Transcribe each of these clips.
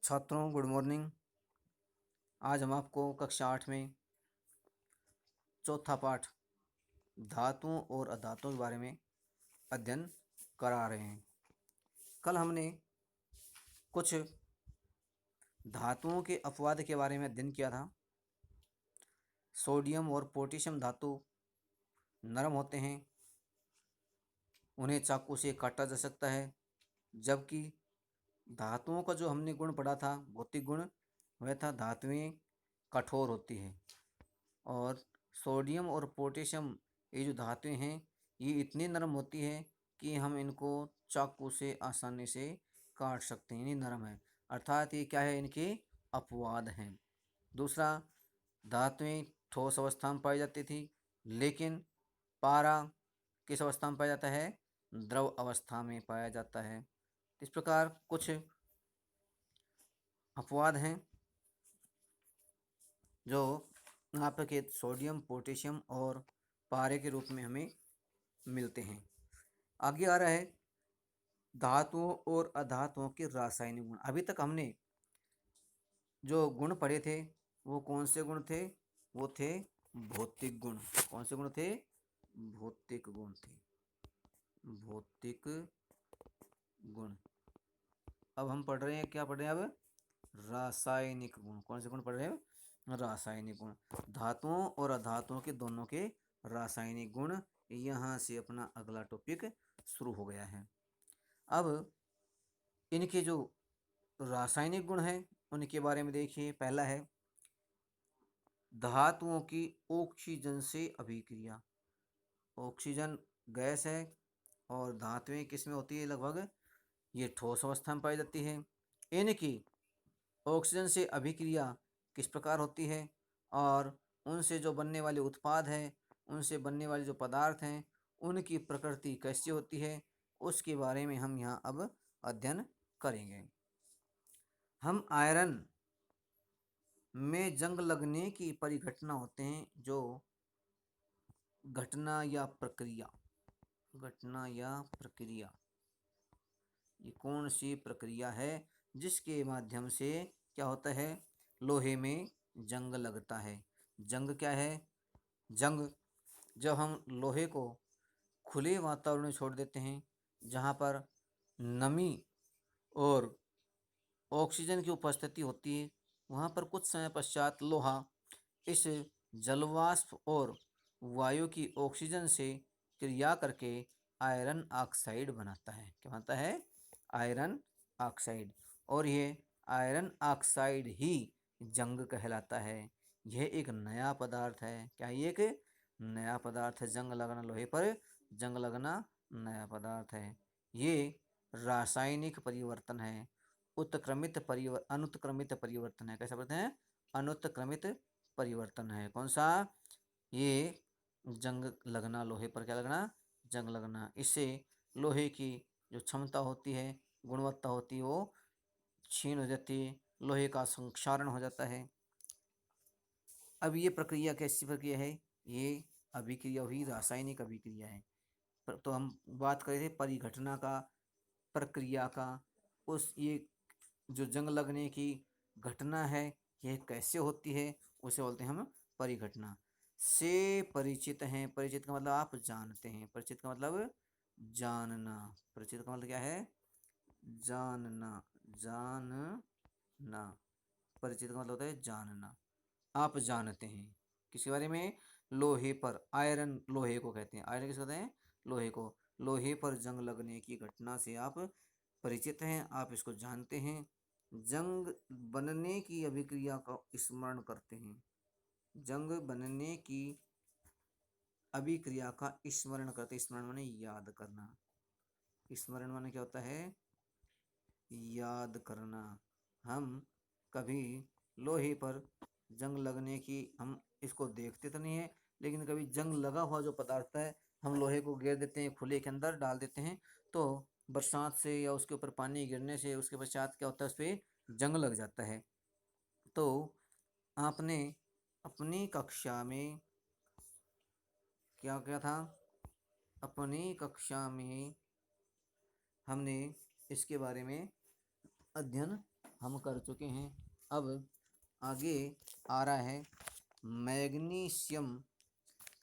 छात्रों, good morning. आज हम आपको कक्षा 8 में चौथा पाठ धातुओं और अधातुओं के बारे में अध्ययन करा रहे हैं। कल हमने कुछ धातुओं के अपवाद के बारे में अध्ययन किया था। सोडियम और पोटेशियम धातु नरम होते हैं, उन्हें चाकू से काटा जा सकता है, जबकि धातुओं का जो हमने गुण पढ़ा था, भौतिक गुण, वह था धातुएं कठोर होती हैं। और सोडियम और पोटेशियम, ये जो धातुएं हैं, ये इतनी नरम होती है कि हम इनको चाकू से आसानी से काट सकते हैं, ये नरम है। अर्थात ये क्या है, इनके अपवाद हैं। दूसरा, धातुएं ठोस अवस्था में पाई जाती थी, लेकिन पारा किस अवस्था में पाया जाता है, द्रव अवस्था में पाया जाता है। इस प्रकार कुछ अपवाद हैं जो आपके सोडियम, पोटेशियम और पारे के रूप में हमें मिलते हैं। आगे आ रहा है धातुओं और अधातुओं के रासायनिक गुण। अभी तक हमने जो गुण पढ़े थे वो कौन से गुण थे? वो थे भौतिक गुण। कौन से गुण थे? भौतिक गुण थे। भौतिक गुण। अब हम पढ़ रहे हैं, क्या पढ़ रहे हैं अब? रासायनिक गुण। कौन से गुण पढ़ रहे हैं? रासायनिक गुण। धातुओं और अधातुओं के दोनों के रासायनिक गुण। यहाँ से अपना अगला टॉपिक शुरू हो गया है। अब इनके जो रासायनिक गुण हैं उनके बारे में देखिए। पहला है धातुओं की ऑक्सीजन से अभिक्रिया। ऑक्सीजन गैस है और धातुएं किस में होती है? लगभग ये ठोस अवस्था में पाई जाती है। इनकी ऑक्सीजन से अभिक्रिया किस प्रकार होती है और उनसे जो बनने वाले उत्पाद हैं, उनसे बनने वाले जो पदार्थ हैं, उनकी प्रकृति कैसी होती है, उसके बारे में हम यहाँ अब अध्ययन करेंगे। हम आयरन में जंग लगने की परिघटना होते हैं, जो घटना या प्रक्रिया ये कौन सी प्रक्रिया है जिसके माध्यम से क्या होता है? लोहे में जंग लगता है। जंग क्या है? जंग जब हम लोहे को खुले वातावरण में छोड़ देते हैं, जहाँ पर नमी और ऑक्सीजन की उपस्थिति होती है, वहाँ पर कुछ समय पश्चात लोहा इस जलवाष्प और वायु की ऑक्सीजन से क्रिया करके आयरन ऑक्साइड बनाता है। क्या बनाता है? Iron oxide. और ये आयरन ऑक्साइड ही जंग कहलाता है। यह एक नया पदार्थ है। क्या ये एक नया पदार्थ है? जंग लगना, लोहे पर जंग लगना नया पदार्थ है। ये रासायनिक परिवर्तन है। अनुत्क्रमित परिवर्तन है। कैसा बोलते हैं? अनुत्क्रमित परिवर्तन है। कौन सा? ये जंग लगना, लोहे पर क्या लगना? जंग लगना। इससे लोहे की जो क्षमता होती है, गुणवत्ता होती है, वो क्षीण हो जाती है, लोहे का संक्षारण हो जाता है। अब ये प्रक्रिया कैसी प्रक्रिया है? ये अभिक्रिया हुई, रासायनिक अभिक्रिया है। तो हम बात कर रहे थे परिघटना का, प्रक्रिया का। उस ये जो जंग लगने की घटना है, यह कैसे होती है, उसे बोलते हैं हम परिघटना। से परिचित हैं। परिचित का मतलब आप जानते हैं। परिचित का मतलब जानना। परिचित का मतलब क्या है? जानना। जानना। परिचित का मतलब होता है जानना। आप जानते हैं किसके बारे में? लोहे पर। आयरन लोहे को कहते हैं। आयरन किसको कहते हैं? लोहे को। लोहे पर जंग लगने की घटना से आप परिचित हैं, आप इसको जानते हैं। जंग बनने की अभिक्रिया का स्मरण करते हैं। जंग बनने की अभिक्रिया का स्मरण करते। स्मरण माने याद करना। स्मरण माने क्या होता है? याद करना। हम कभी लोहे पर जंग लगने की, हम इसको देखते तो नहीं है, लेकिन कभी जंग लगा हुआ जो पदार्थ है, हम लोहे को घेर देते हैं, खुले के अंदर डाल देते हैं, तो बरसात से या उसके ऊपर पानी गिरने से उसके पश्चात क्या होता है? उस पर जंग लग जाता है। तो आपने अपनी कक्षा में क्या किया था? अपनी कक्षा में हमने इसके बारे में अध्ययन हम कर चुके हैं। अब आगे आ रहा है मैग्नीशियम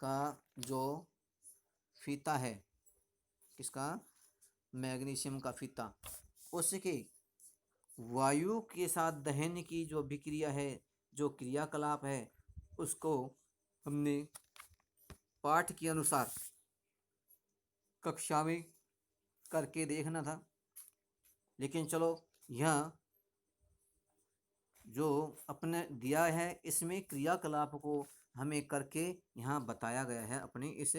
का जो फीता है, किसका? मैग्नीशियम का फीता, उसके वायु के साथ दहन की जो अभिक्रिया है, जो क्रियाकलाप है, उसको हमने पाठ के अनुसार कक्षा में करके देखना था। लेकिन चलो, यह जो अपने दिया है इसमें क्रियाकलाप को हमें करके यहाँ बताया गया है अपने इस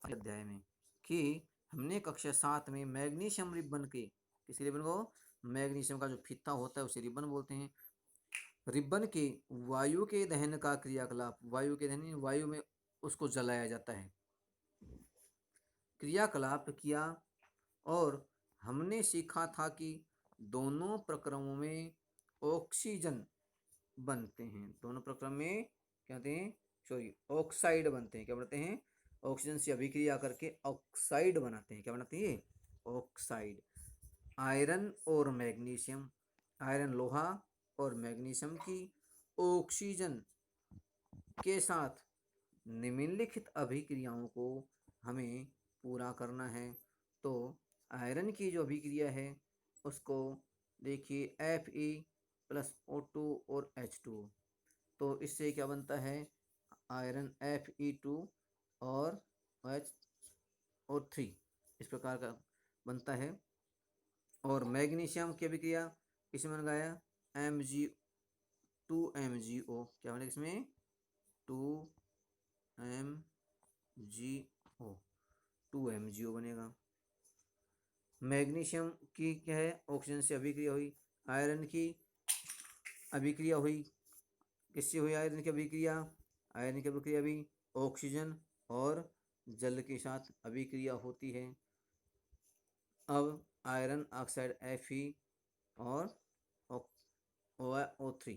अध्याय में, कि हमने कक्षा 7 में मैग्नीशियम रिबन के, किस रिबन को? मैग्नीशियम का जो फीता होता है उसे रिबन बोलते हैं। रिबन के वायु के दहन का क्रियाकलाप, वायु के दहन, वायु में उसको जलाया जाता है, क्रियाकलाप किया। और हमने सीखा था कि दोनों प्रक्रमों में ऑक्सीजन बनते हैं। दोनों प्रक्रम में क्या होते हैं? सॉरी, ऑक्साइड बनते हैं। क्या बनते हैं? ऑक्सीजन से अभिक्रिया करके ऑक्साइड बनाते हैं। क्या बनाते हैं? ऑक्साइड। आयरन और मैग्नीशियम, आयरन लोहा और मैग्नीशियम की ऑक्सीजन के साथ निम्नलिखित अभिक्रियाओं को हमें पूरा करना है। तो आयरन की जो अभिक्रिया है उसको देखिए, Fe+O2 और H2। तो इससे क्या बनता है? आयरन Fe2 और HO3, इस प्रकार का बनता है। और मैग्नीशियम की अभिक्रिया किसमें बन गया? Mg2MgO। क्या बनेगा इसमें? 2MgO, 2MgO बनेगा। मैग्नीशियम की क्या है? ऑक्सीजन से अभिक्रिया हुई। आयरन की अभिक्रिया हुई, किससे हुई आयरन की अभिक्रिया? आयरन की अभिक्रिया भी ऑक्सीजन और जल के साथ अभिक्रिया होती है। अब आयरन ऑक्साइड Fe और OO3,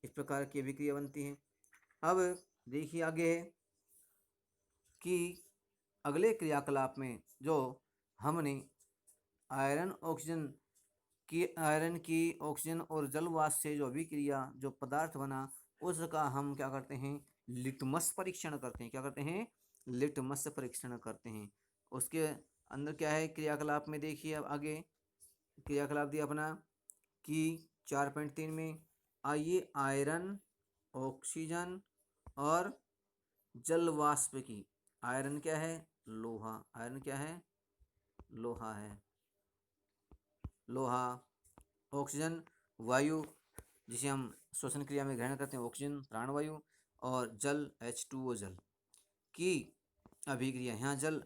इस प्रकार की अभिक्रिया बनती है। अब देखिए आगे कि अगले क्रियाकलाप में जो हमने आयरन की ऑक्सीजन और जल वाष्प से जो अभिक्रिया, जो पदार्थ बना, उसका हम क्या करते हैं? लिटमस परीक्षण करते हैं। क्या करते हैं? लिटमस परीक्षण करते हैं। उसके अंदर क्या है क्रियाकलाप में? देखिए अब आगे क्रियाकलाप दिया अपना कि 4.3 में, आइए आयरन, ऑक्सीजन और जल वाष्प की, आयरन क्या है? लोहा। आयरन क्या है? लोहा है। लोहा, ऑक्सीजन वायु जिसे हम श्वसन क्रिया में ग्रहण करते हैं, ऑक्सीजन प्राणवायु, और जल H2O जल की अभिक्रिया। यहाँ जल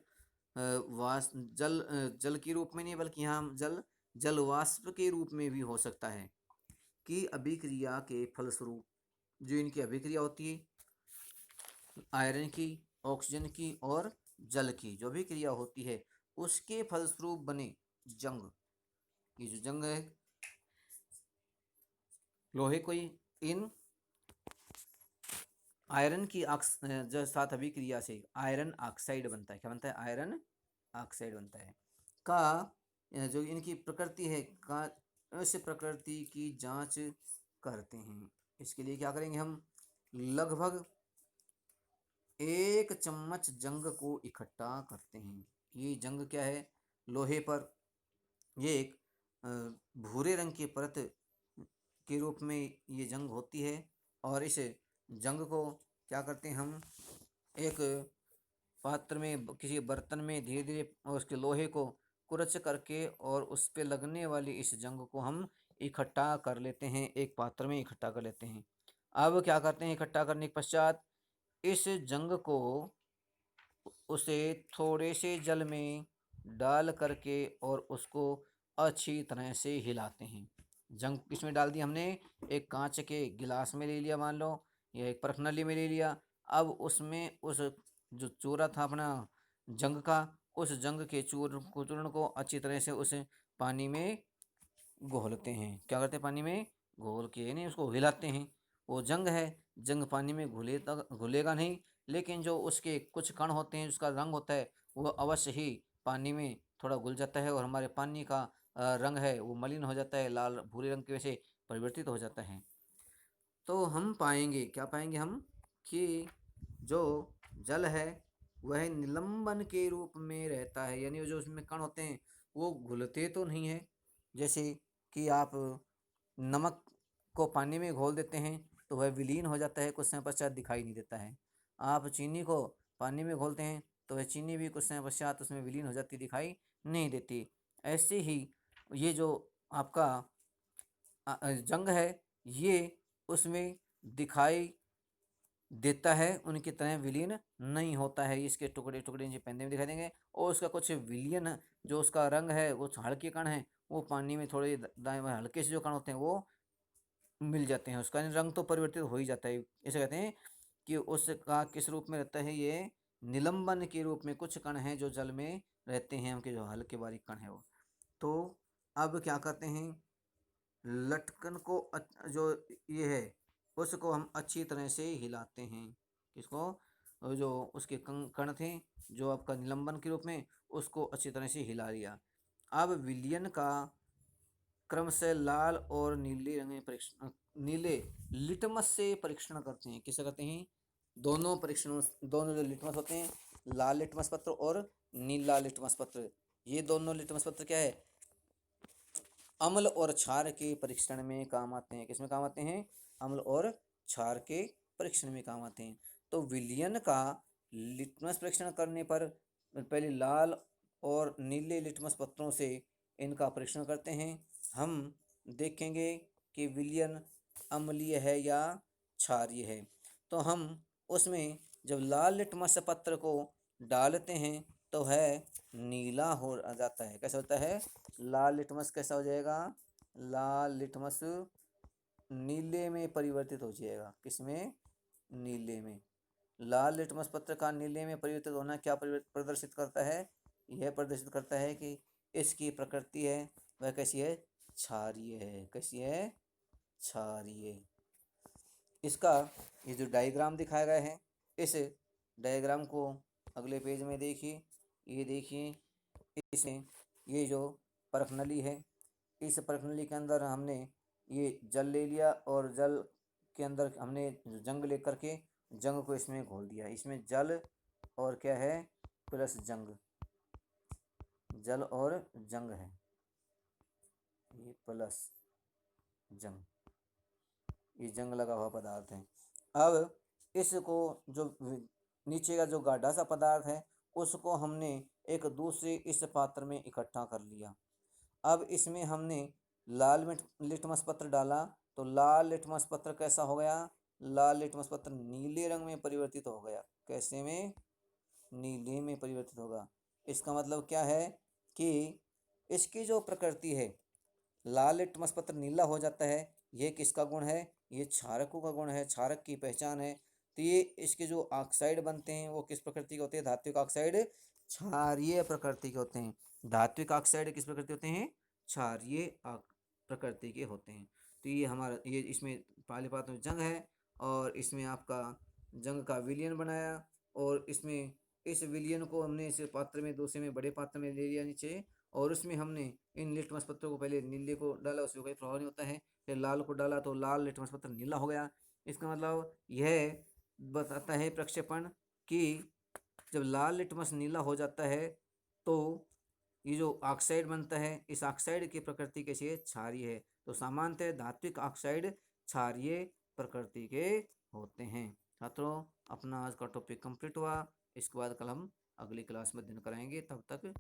के रूप में नहीं, बल्कि यहाँ हम जल वाष्प के रूप में भी हो सकता है, कि अभिक्रिया के फलस्वरूप जो इनकी अभिक्रिया होती है, आयरन की, ऑक्सीजन की और जल की जो अभिक्रिया होती है, उसके फलस्वरूप बने जंग। ये जो जंग है लोहे को इन आयरन की जो साथ अभिक्रिया से आयरन ऑक्साइड बनता है। क्या बनता है? आयरन ऑक्साइड बनता है। का जो इनकी प्रकृति है, का इस प्रकृति की जांच करते हैं। इसके लिए क्या करेंगे हम? लगभग 1 चम्मच जंग को इकट्ठा करते हैं। ये जंग क्या है? लोहे पर ये एक भूरे रंग की परत के रूप में ये जंग होती है। और इस जंग को क्या करते हैं हम? एक पात्र में, किसी बर्तन में धीरे धीरे उसके लोहे को कुरच करके और उस पे लगने वाली इस जंग को हम इकट्ठा कर लेते हैं, एक पात्र में इकट्ठा कर लेते हैं। अब क्या करते हैं? इकट्ठा करने के पश्चात इस जंग को उसे थोड़े से जल में डाल करके और उसको अच्छी तरह से हिलाते हैं। जंग किसमें डाल दी हमने? एक कांच के गिलास में ले लिया मान लो, या एक परखनली में ले लिया। अब उसमें उस जो चूरा था अपना जंग का, उस जंग के चूर्ण को अच्छी तरह से उस पानी में घोलते हैं। क्या करते हैं? पानी में घोल के नहीं, उसको हिलाते हैं। वो जंग है, जंग पानी में घुलेगा नहीं, लेकिन जो उसके कुछ कण होते हैं, उसका रंग होता है, वो अवश्य ही पानी में थोड़ा घुल जाता है और हमारे पानी का रंग है वो मलिन हो जाता है, लाल भूरे रंग की वजह से परिवर्तित हो जाता है। तो हम पाएंगे, क्या पाएंगे हम, कि जो जल है वह निलंबन के रूप में रहता है, यानी जो उसमें कण होते हैं वो घुलते तो नहीं है। जैसे कि आप नमक को पानी में घोल देते हैं तो वह विलीन हो जाता है, कुछ समय पश्चात दिखाई नहीं देता है। आप चीनी को पानी में घोलते हैं तो वह चीनी भी कुछ समय पश्चात उसमें विलीन हो जाती दिखाई नहीं देती। ऐसे ही ये जो आपका जंग है ये उसमें दिखाई देता है, उनकी तरह विलीन नहीं होता है। इसके टुकड़े टुकड़े नीचे पेंदे में दिखाई देंगे और उसका कुछ विलियन जो उसका रंग है वो हल्के कण है वो पानी में थोड़े दाएं बाएं हल्के से जो कण होते हैं वो मिल जाते हैं, उसका रंग तो परिवर्तित हो ही जाता है। इसे कहते हैं कि उसका किस रूप में रहता है, ये निलंबन के रूप में कुछ कण हैं जो जल में रहते हैं, उनके जो हल्के बारीक कण है वो। तो अब क्या करते हैं, लटकन को जो ये है उसको हम अच्छी तरह से हिलाते हैं। किसको, जो उसके कण थे जो आपका निलंबन के रूप में, उसको अच्छी तरह से हिला लिया। अब विलियन का क्रमशः लाल और नीले रंग में परीक्षण, नीले लिटमस से परीक्षण करते हैं। किसे करते हैं, दोनों परीक्षणों, दोनों जो लिटमस होते हैं, लाल लिटमस पत्र और नीला लिटमस पत्र, ये दोनों लिटमस पत्र क्या है, अम्ल और क्षार के परीक्षण में काम आते हैं। किसमें काम आते हैं, अम्ल और क्षार के परीक्षण में काम आते हैं। तो विलियन का लिटमस परीक्षण करने पर पहले लाल और नीले लिटमस पत्रों से इनका परीक्षण करते हैं। हम देखेंगे कि विलियन अम्लीय है या क्षारीय है। तो हम उसमें जब लाल लिटमस पत्र को डालते हैं तो है नीला हो जाता है। कैसा होता है, लाल लिटमस कैसा हो जाएगा, लाल लिटमस नीले में परिवर्तित हो जाएगा। किसमें, नीले में। लाल लिटमस पत्र का नीले में परिवर्तित होना क्या प्रदर्शित करता है, यह प्रदर्शित करता है कि इसकी प्रकृति है वह कैसी है, क्षारीय है। कैसी है, क्षारीय। इसका ये जो डायग्राम दिखाया गया है, इस डायग्राम को अगले पेज में देखिए। ये देखिए, इसमें ये जो परखनली है, इस परखनली के अंदर हमने ये जल ले लिया और जल के अंदर हमने जंग लेकर के जंग को इसमें घोल दिया। इसमें जल और क्या है, प्लस जंग, जल और जंग है, ये प्लस जंग, ये जंग लगा हुआ पदार्थ है। अब इसको जो नीचे का जो गाढ़ा सा पदार्थ है उसको हमने एक दूसरे इस पात्र में इकट्ठा कर लिया। अब इसमें हमने लाल लिटमस पत्र डाला तो लाल लिटमस पत्र कैसा हो गया, लाल लिटमस पत्र नीले रंग में परिवर्तित हो गया। कैसे में, नीले में परिवर्तित होगा। इसका मतलब क्या है कि इसकी जो प्रकृति है, लाल लिटमस पत्र नीला हो जाता है, ये किसका गुण है, ये क्षारकों का गुण है, क्षारक की पहचान है। तो ये इसके जो ऑक्साइड बनते हैं वो किस प्रकृति के होते हैं, धात्विक ऑक्साइड क्षारीय प्रकृति के होते हैं। धात्विक ऑक्साइड किस प्रकृति होते हैं, क्षारीय प्रकृति के होते हैं। तो ये हमारा, ये इसमें पहले पात्र में जंग है और इसमें आपका जंग का विलियन बनाया और इसमें इस विलियन को हमने इस पात्र में, दूसरे में बड़े पात्र में ले लिया नीचे, और उसमें हमने इन लिटमस पत्रों को, पहले नीले को डाला उसमें कोई प्रभाव नहीं होता है, फिर लाल को डाला तो लाल लिटमस पत्र नीला हो गया। इसका मतलब यह बताता है प्रक्षेपण कि जब लाल लिटमस नीला हो जाता है तो ये जो ऑक्साइड बनता है, इस ऑक्साइड की प्रकृति कैसी है, क्षारीय है। तो सामान्यतः धात्विक ऑक्साइड क्षारीय प्रकृति के होते हैं। छात्रों, अपना आज का टॉपिक कंप्लीट हुआ। इसके बाद कल हम अगली क्लास में अध्ययन कराएंगे। तब तक